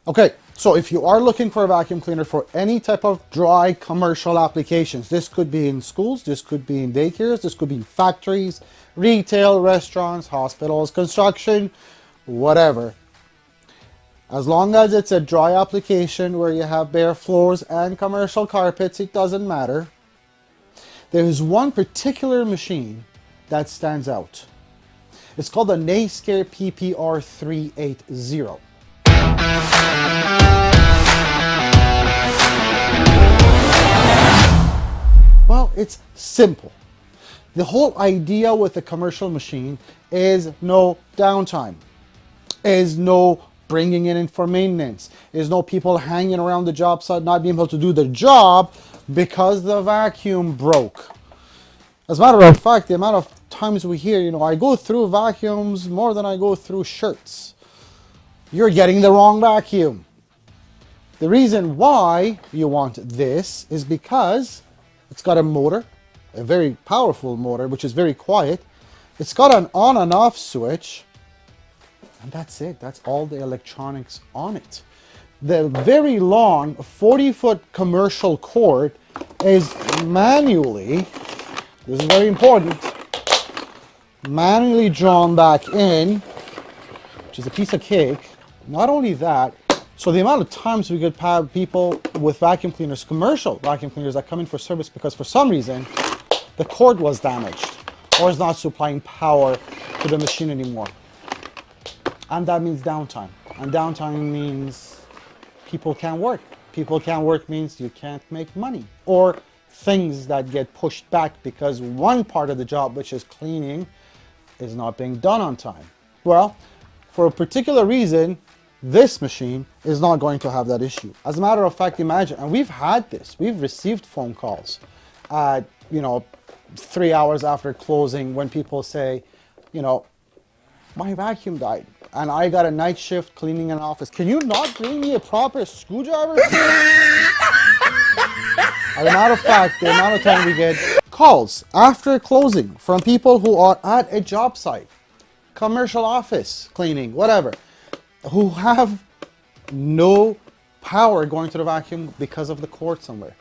Okay, so if you are looking for a vacuum cleaner for any type of dry commercial applications, this could be in schools, this could be in daycares, this could be in factories, retail, restaurants, hospitals, construction, whatever. As long as it's a dry application where you have bare floors and commercial carpets, it doesn't matter. There's one particular machine that stands out. It's called the Nacecare PPR380. Well, it's simple. The whole idea with a commercial machine is no downtime, is no bringing it in for maintenance, is no people hanging around the job site not being able to do the job because the vacuum broke. As a matter of fact, the amount of times we hear, I go through vacuums more than I go through shirts. You're getting the wrong vacuum. The reason why you want this is because it's got a motor, a very powerful motor, which is very quiet. It's got an on and off switch, and that's it. That's all the electronics on it. The very long 40-foot commercial cord is manually, this is very important, manually drawn back in, which is a piece of cake. Not only that, so the amount of times we could have people with vacuum cleaners, commercial vacuum cleaners that come in for service because for some reason the cord was damaged or is not supplying power to the machine anymore. And that means downtime. And downtime means people can't work. People can't work means you can't make money. Or things that get pushed back because one part of the job, which is cleaning, is not being done on time. Well, for a particular reason, this machine is not going to have that issue. As a matter of fact, imagine, and we've had this, we've received phone calls at, 3 hours after closing when people say, my vacuum died and I got a night shift cleaning an office. Can you not bring me a proper screwdriver? As a matter of fact, the amount of time we get calls after closing from people who are at a job site, commercial office cleaning, whatever, who have no power going to the vacuum because of the cord somewhere.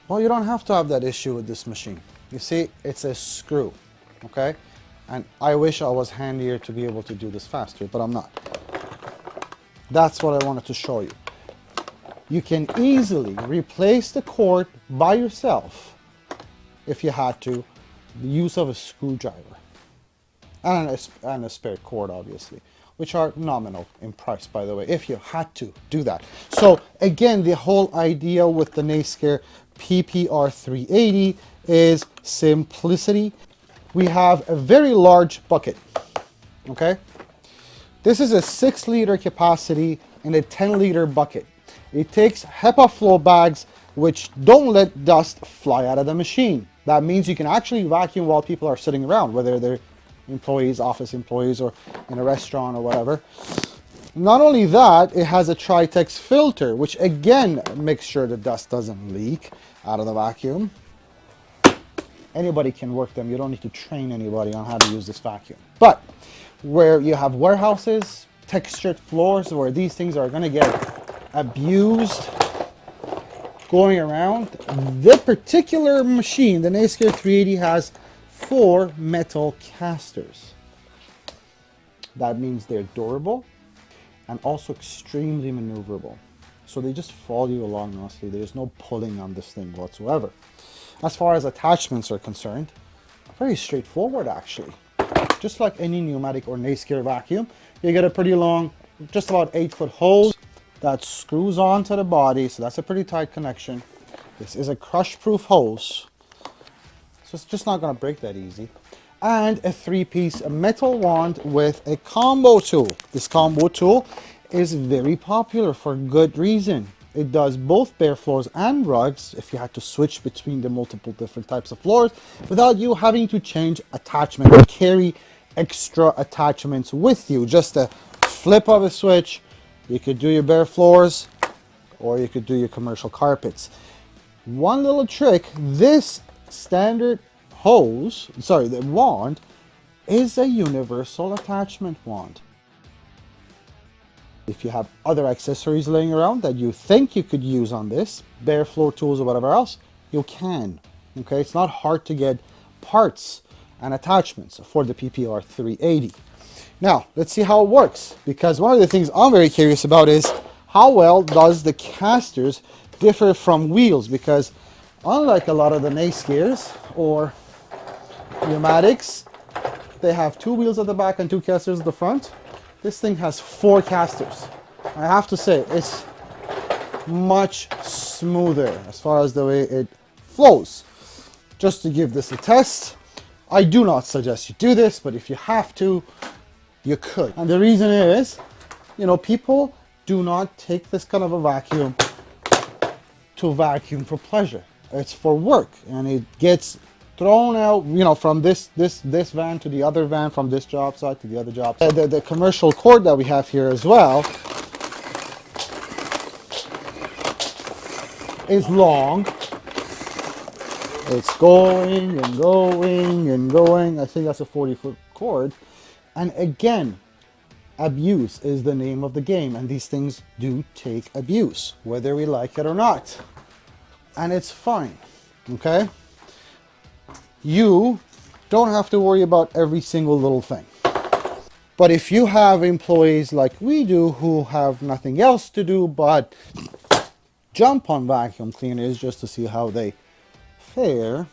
Well, you don't have to have that issue with this machine. You see, it's a screw, okay? And I wish I was handier to be able to do this faster, but I'm not. That's what I wanted to show you. You can easily replace the cord by yourself if you had to, the use of a screwdriver and a spare cord, obviously, which are nominal in price, by the way, if you had to do that. So again, the whole idea with the Nacecare PPR380 is simplicity. We have a very large bucket, okay? This is a 6-liter capacity in a 10-liter bucket. It takes HEPA flow bags, which don't let dust fly out of the machine. That means you can actually vacuum while people are sitting around, whether they're employees, office employees, or in a restaurant or whatever. Not only that, it has a Tritex filter, which again makes sure the dust doesn't leak out of the vacuum. Anybody can work them. You don't need to train anybody on how to use this vacuum. But where you have warehouses, textured floors, where these things are going to get abused going around, the particular machine, the Nacecare 380, has 4 metal castors. That means they're durable and also extremely maneuverable. So they just follow you along nicely. There's no pulling on this thing whatsoever. As far as attachments are concerned, very straightforward actually. Just like any Numatic or Nacecare vacuum, you get a pretty long, just about 8-foot hose that screws onto the body, so that's a pretty tight connection. This is a crush-proof hose, so it's just not going to break that easy. And a 3-piece metal wand with a combo tool. This combo tool is very popular for good reason. It does both bare floors and rugs if you had to switch between the multiple different types of floors without you having to change attachment or carry extra attachments with you. Just a flip of a switch, you could do your bare floors or you could do your commercial carpets. One little trick, this standard the wand is a universal attachment wand. If you have other accessories laying around that you think you could use on this, bare floor tools or whatever else, you can. Okay, it's not hard to get parts and attachments for the PPR380. Now, let's see how it works, because one of the things I'm very curious about is how well does the casters differ from wheels, because unlike a lot of the Nacecares or Numatics, they have 2 wheels at the back and 2 casters at the front. This thing has 4 casters. I have to say, it's much smoother as far as the way it flows. Just to give this a test, I do not suggest you do this, but if you have to, you could. And the reason is, you know, people do not take this kind of a vacuum to vacuum for pleasure. It's for work, and it gets thrown out, you know, from this van to the other van, from this job site to the other job site. The commercial cord that we have here as well is long. It's going and going and going. I think that's a 40-foot cord. And again, abuse is the name of the game, and these things do take abuse, whether we like it or not. And it's fine, okay? You don't have to worry about every single little thing. But if you have employees like we do who have nothing else to do but jump on vacuum cleaners just to see how they fare,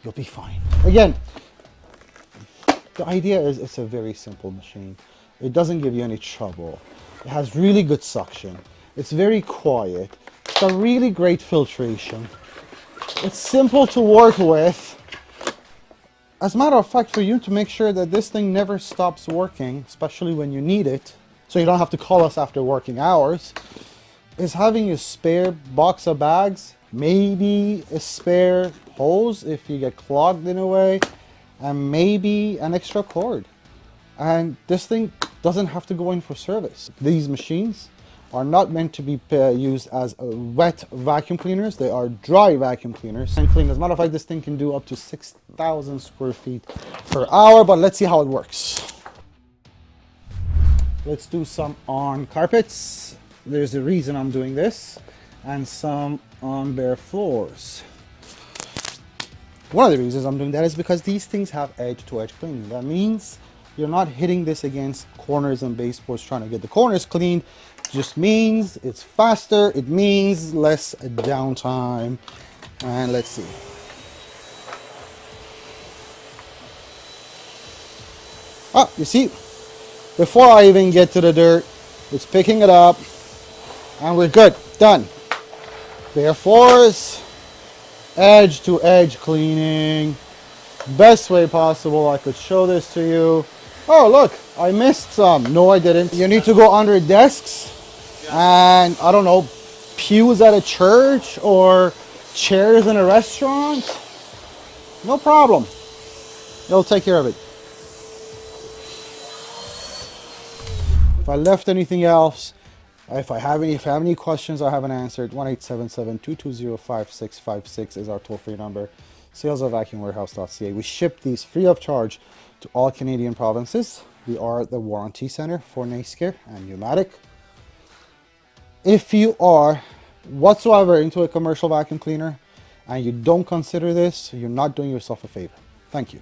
you'll be fine. Again, the idea is it's a very simple machine. It doesn't give you any trouble. It has really good suction. It's very quiet. It's got really great filtration. It's simple to work with. As a matter of fact, for you to make sure that this thing never stops working, especially when you need it, so you don't have to call us after working hours, is having a spare box of bags, maybe a spare hose if you get clogged in a way, and maybe an extra cord. And this thing doesn't have to go in for service. These machines are not meant to be used as wet vacuum cleaners. They are dry vacuum cleaners. And clean. As a matter of fact, this thing can do up to 6,000 square feet per hour, but let's see how it works. Let's do some on carpets. There's a reason I'm doing this, and some on bare floors. One of the reasons I'm doing that is because these things have edge-to-edge cleaning. That means you're not hitting this against corners and baseboards trying to get the corners cleaned. It just means it's faster. It means less downtime. And let's see. Oh, you see, before I even get to the dirt, it's picking it up, and we're good. Done. Bare floors, edge to edge cleaning, best way possible. I could show this to you. Oh, look, I missed some. No, I didn't. You need to go under desks and, I don't know, pews at a church or chairs in a restaurant. No problem. It'll take care of it. If I left anything else, if I have any questions I haven't answered, 1-877-220-5656 is our toll-free number. sales@vacuumwarehouse.ca. We ship these free of charge to all Canadian provinces. We are the warranty center for Nacecare and Numatic. If you are whatsoever into a commercial vacuum cleaner and you don't consider this, you're not doing yourself a favor. Thank you.